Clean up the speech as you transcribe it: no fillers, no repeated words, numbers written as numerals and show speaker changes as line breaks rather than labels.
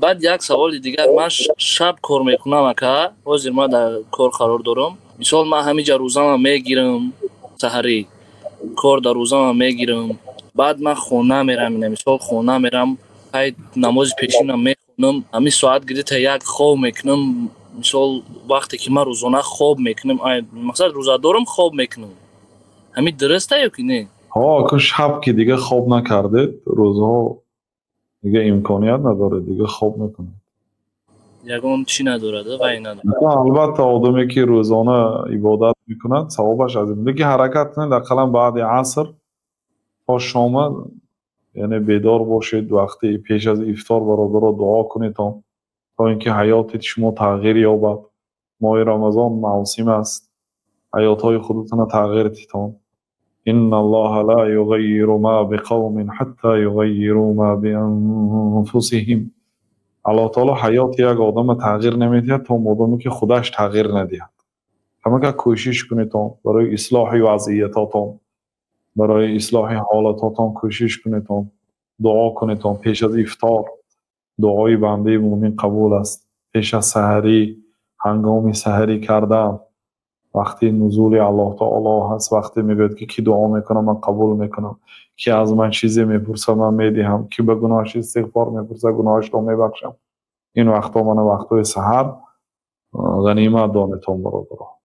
بعد یک سوال دیگر، من شب کار میکنم اکا، حاضر من در کار قرار دارم. مثال من همینجا روزانه میگیرم، سحری کار در روزانه میگیرم، بعد من خونه میرم، مثال خونه میرم پای نماز پیشینم میخونم، همین ساعت گیری تا یک خواب میکنم. مثال وقتی که من روزانه خواب میکنم، مقصد روزه دارم خواب میکنم، همین درسته یا که نه؟
ها که شب که دیگه خواب نکردید روزها دیگه امکانیت نداره دیگه خواب میکنید.
یگان چی نداره ده وای نداره.
البته آدمی که روزانه عبادت میکند ثوابش عظیم، دیگه حرکت کنید اقلا بعد عصر تا شام، یعنی بیدار باشید وقتی پیش از افطار برادر دعا کنید تا اینکه حیات شما تغییر یابد. ماه رمضان موسم است، حیات های خودتان را تغییر تیتان. ان الله لا یغیر ما بقوم حتی یغیروا ما بانفسهم. الله تعالی حیات یک آدم تغییر نمیدهد تا مادامی که خودش تغییر ندهد. همه که کوشش کنید تا برای اصلاح وضعیتاتون، برای اصلاح حالاتاتون کوشش کنید تا دعا کنید تا پیش از افطار. دعای بنده مومن قبول است. پیش از سحری، هنگام سحری کردن، وقتی نزول الله تعالی هست، وقتی میگوید که کی دعا میکنه من قبول میکنم، کی از من چیزی میپرسه من میدهم، کی به گناهش استغفار میپرسه گناهش رو میبخشم. این وقتا من وقتای سحر غنیمت دانتون برادران.